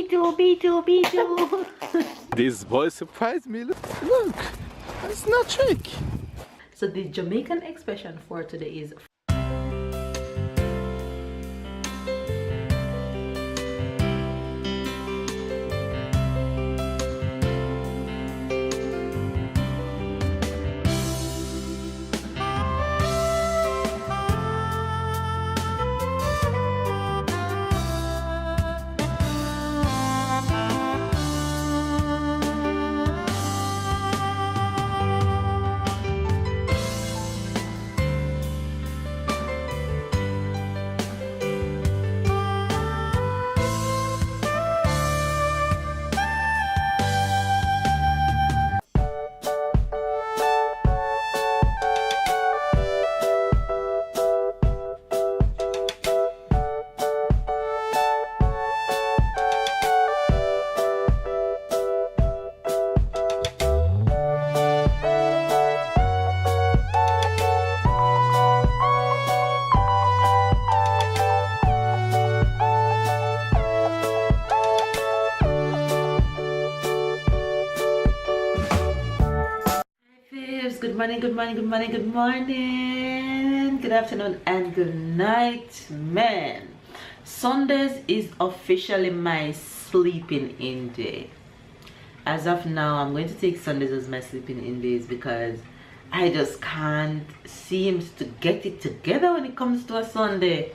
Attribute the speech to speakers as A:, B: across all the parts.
A: me too.
B: This boy surprised me. Look, it's not trick.
A: So the Jamaican expression for today is good morning, good afternoon, and good night, man. Sundays is officially my sleeping in day. As of now, I'm going to take Sundays as my sleeping in days because I just can't seem to get it together when it comes to a Sunday.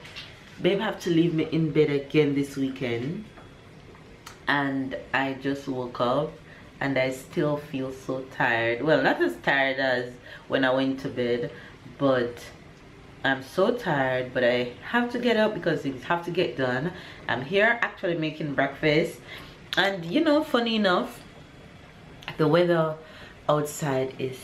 A: Babe have to leave me in bed again this weekend, and I just woke up and I still feel so tired. Well, not as tired as when I went to bed, but I'm so tired. But I have to get up because things have to get done. I'm here actually making breakfast, and you know, funny enough, the weather outside is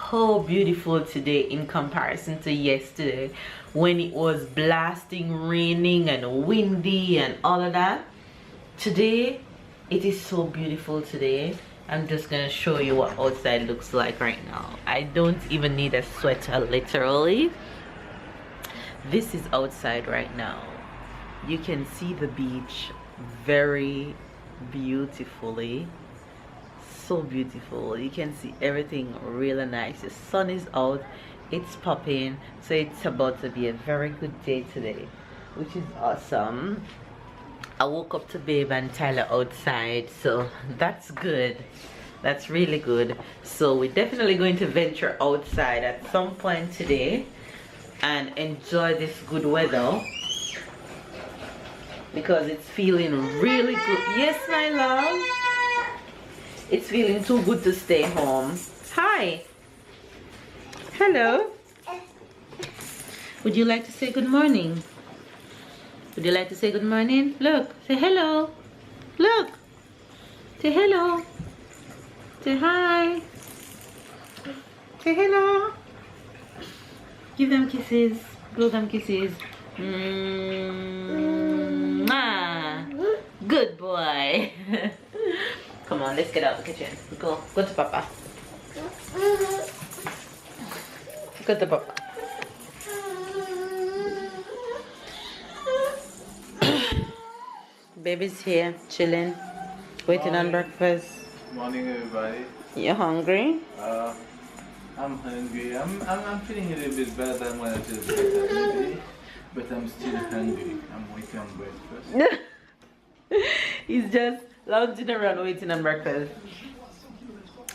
A: so beautiful today in comparison to yesterday when it was blasting, raining and windy and all of that. Today it is so beautiful today. I'm just gonna show you what outside looks like right now. I don't even need a sweater, literally. This is outside right now. You can see the beach very beautifully. So beautiful. You can see everything really nice. The sun is out, it's popping, so it's about to be a very good day today, which is awesome. I woke up to Babe and Tyler outside, so that's good. That's really good. So we're definitely going to venture outside at some point today and enjoy this good weather because it's feeling really good. Yes, my love. It's feeling too good to stay home. Hi. Hello. Would you like to say good morning? Would you like to say good morning? Look, say hello. Look, say hello. Say hi. Say hello. Give them kisses. Blow them kisses. Good boy. Come on, let's get out of the kitchen. Go to Papa. Go to Papa. Baby's here, chilling, waiting on breakfast.
B: Morning, everybody.
A: You hungry?
B: I'm hungry. I'm feeling a little bit better than when I just got up today, but I'm still hungry. I'm waiting on breakfast.
A: He's just lounging around waiting on breakfast.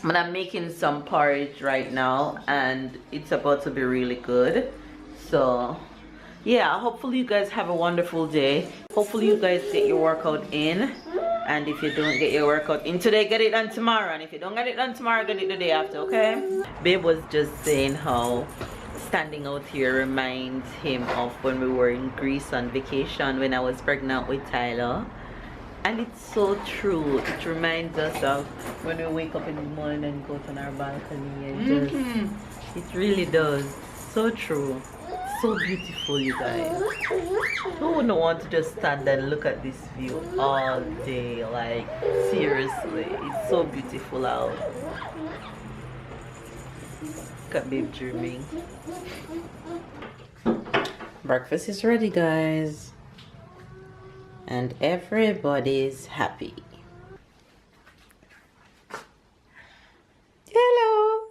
A: But I'm making some porridge right now, and it's about to be really good. So yeah, hopefully you guys have a wonderful day. Hopefully you guys get your workout in, and if you don't get your workout in today, get it done tomorrow, and if you don't get it done tomorrow, get it the day after, okay? Babe was just saying how standing out here reminds him of when we were in Greece on vacation when I was pregnant with Tyler. And it's so true. It reminds us of when we wake up in the morning and go on our balcony and just, it really does. So true. So beautiful, you guys. Who wouldn't want to just stand and look at this view all day? Like, seriously, it's so beautiful out. Look at Babe dreaming. Breakfast is ready, guys. and everybody's happy. Hello.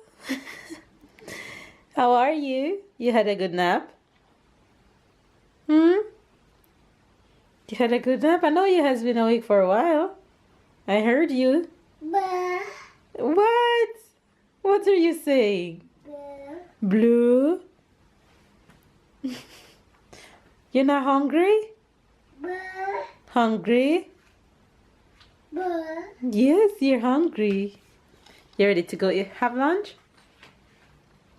A: How are you? You had a good nap? You had a good nap? I know you has been awake for a while. I heard you. What? What are you saying? Blue? You're not hungry? Hungry? Yes, you're hungry. You ready to go have lunch?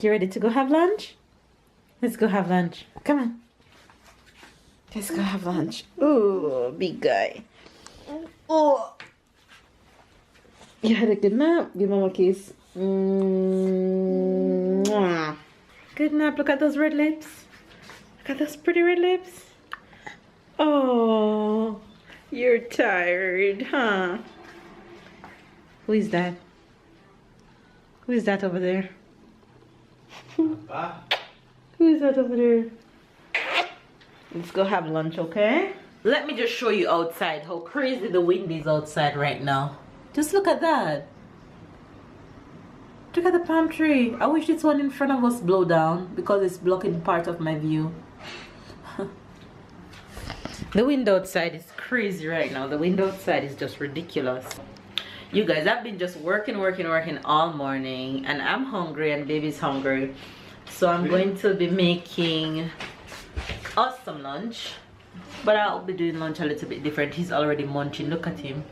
A: You ready to go have lunch? Let's go have lunch. Come on. Let's go have lunch. Oh, big guy. Oh. You had a good nap. Give mama a kiss. Mwah. Good nap. Look at those red lips. Look at those pretty red lips. Oh, you're tired, huh? Who is that? Who is that over there? Who is that over there? Let's go have lunch, okay? Let me just show you outside how crazy the wind is outside right now. Just look at that. Look at the palm tree. I wish this one in front of us blow down because it's blocking part of my view. The wind outside is crazy right now. The wind outside is just ridiculous. You guys, I've been just working all morning, and I'm hungry and baby's hungry. So I'm going to be making us some lunch, but I'll be doing lunch a little bit different. He's already munching. Look at him.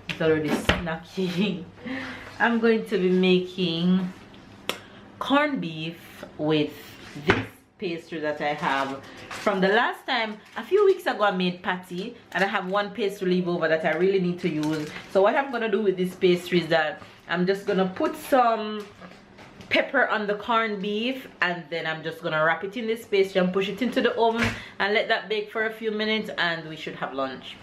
A: He's already snacking. I'm going to be making corned beef with this pastry that I have from the last time. A few weeks ago I made patty, and I have one pastry leave over that I really need to use. So what I'm gonna do with this pastry is that I'm just gonna put some pepper on the corned beef, and then I'm just gonna wrap it in this pastry and push it into the oven and let that bake for a few minutes, and we should have lunch.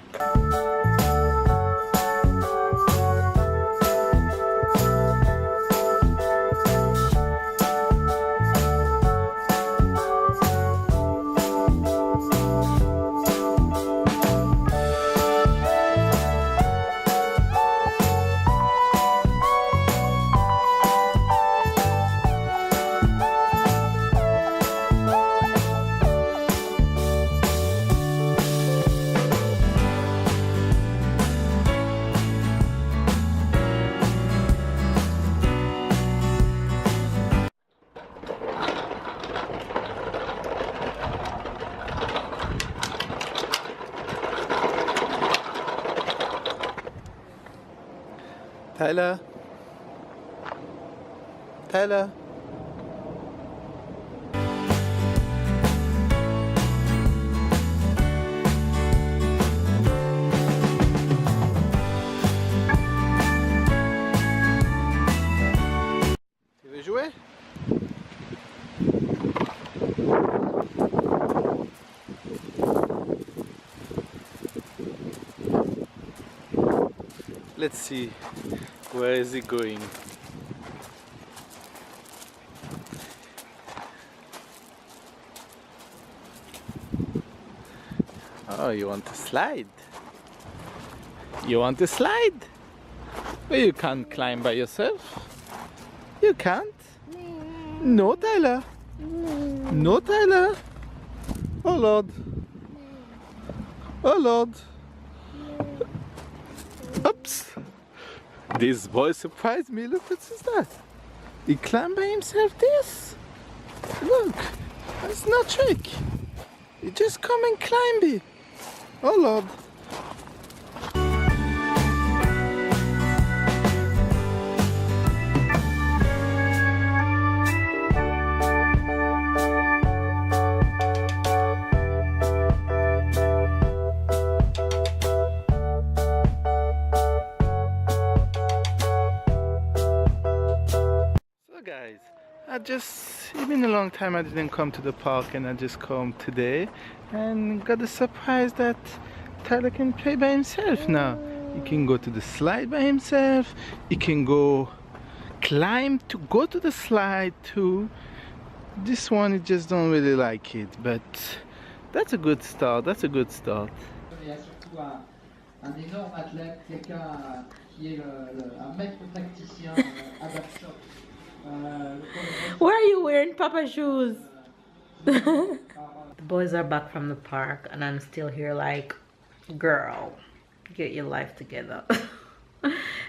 B: Tyler. Tyler. Tu veux jouer? Let's see. Where is he going? Oh, you want to slide? You want to slide? But you can't climb by yourself. You can't. No, Tyler. No, Tyler. Oh, Lord. Oh, Lord. Oops. This boy surprised me. Look, what is that? He climbed by himself this. Look, that's no trick. He just come and climb it. Oh, Lord. Guys, it's been a long time I didn't come to the park, and I just come today and got the surprise that Tyler can play by himself now. He can go to the slide by himself, he can go climb to go to the slide too. This one, he just don't really like it, but that's a good start. That's a good start.
C: y a surtout un énorme athlète, quelqu'un qui est un maître tacticien à Vaca.
A: Why are you wearing Papa shoes? The boys are back from the park and I'm still here like, girl, get your life together.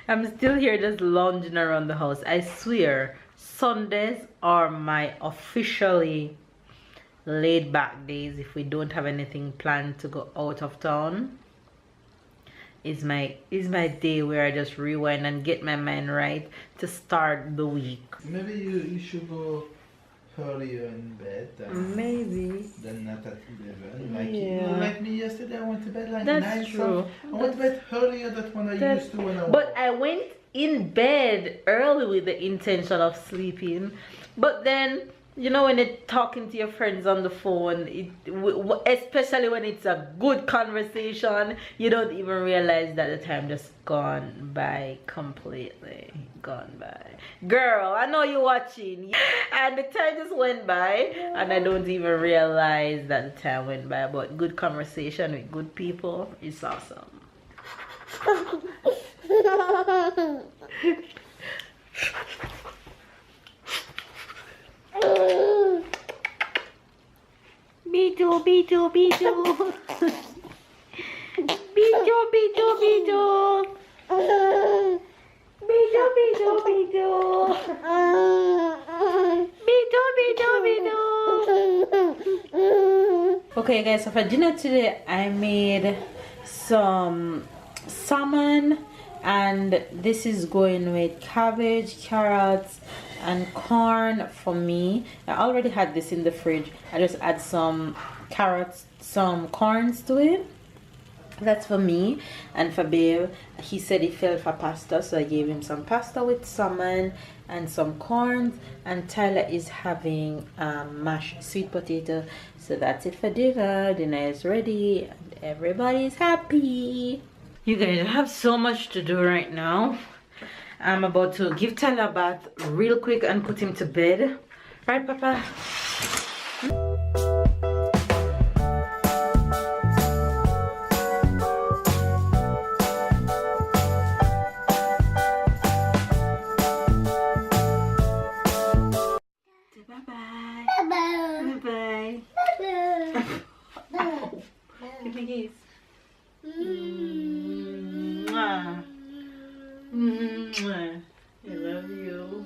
A: I'm still here just lounging around the house. I swear, Sundays are my officially laid back days. If we don't have anything planned to go out of town, is my day where I just rewind and get my mind right to start the week.
B: Maybe you should go earlier in bed than not at 11. Like, you know, like me yesterday, I went to bed like 9.
A: That's true.
B: I went to bed earlier than when I used to when I
A: But I went in bed early with the intention of sleeping. But then, you know, when you're talking to your friends on the phone, especially when it's a good conversation, you don't even realize that the time just gone by completely. Gone by. Girl, I know you're watching. And the time just went by and I don't even realize that the time went by. But good conversation with good people is awesome. Bijo, bijo, bijo. Bijo, bijo, bijo. Bijo, bijo, bijo. Bijo, bijo, bijo. Okay guys, so for dinner today I made some salmon, and this is going with cabbage, carrots and corn for me. I already had this in the fridge. I just add some carrots, some corns to it. That's for me. And for Babe, he said he felt for pasta, so I gave him some pasta with salmon and some corns. And Tyler is having mashed sweet potato. So that's it for dinner. Dinner is ready and everybody's happy. You guys, I have so much to do right now. I'm about to give Tyler a bath real quick and put him to bed. Right, Papa? Bye-bye. Bye-bye. Bye-bye. Give me kiss. Mwah. Mwah. I love you.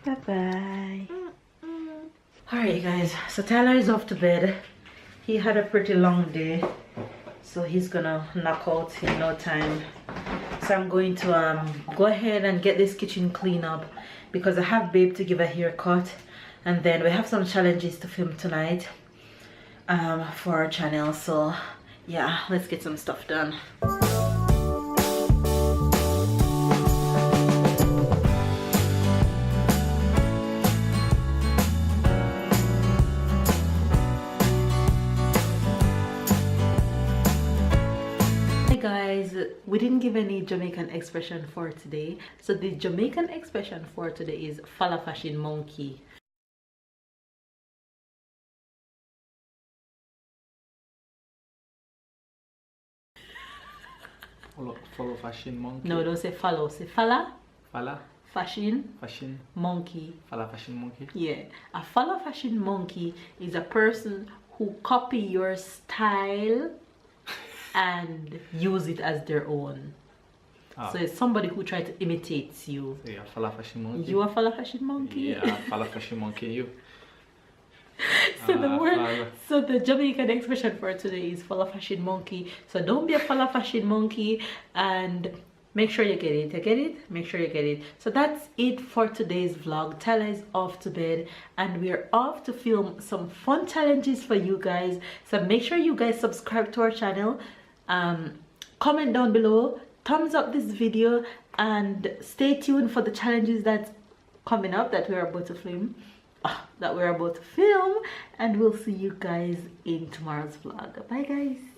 A: Bye-bye. Alright guys, so Tyler is off to bed. He had a pretty long day, so he's gonna knock out in no time. So I'm going to go ahead and get this kitchen clean up because I have Babe to give a haircut, and then we have some challenges to film tonight for our channel. So yeah, let's get some stuff done. Guys, we didn't give any Jamaican expression for today, so the Jamaican expression for today is fala fashion monkey.
B: Follow fashion monkey.
A: No, don't say follow, say fala fashion monkey.
B: Fala fashion monkey.
A: Yeah, a fala fashion monkey is a person who copy your style and use it as their own. So it's somebody who tries to imitate you.
B: So yeah, fala fashion monkey.
A: You are fala fashion monkey?
B: Yeah, fala fashion monkey you.
A: So the word, so the Jamaican expression for today is fala fashion monkey. So don't be a fala fashion monkey and make sure you get it. You get it? Make sure you get it. So that's it for today's vlog. Tyler is off to bed and we're off to film some fun challenges for you guys. So make sure you guys subscribe to our channel. Comment down below, thumbs up this video, and stay tuned for the challenges that's coming up that we're about to film. And we'll see you guys in tomorrow's vlog. Bye guys.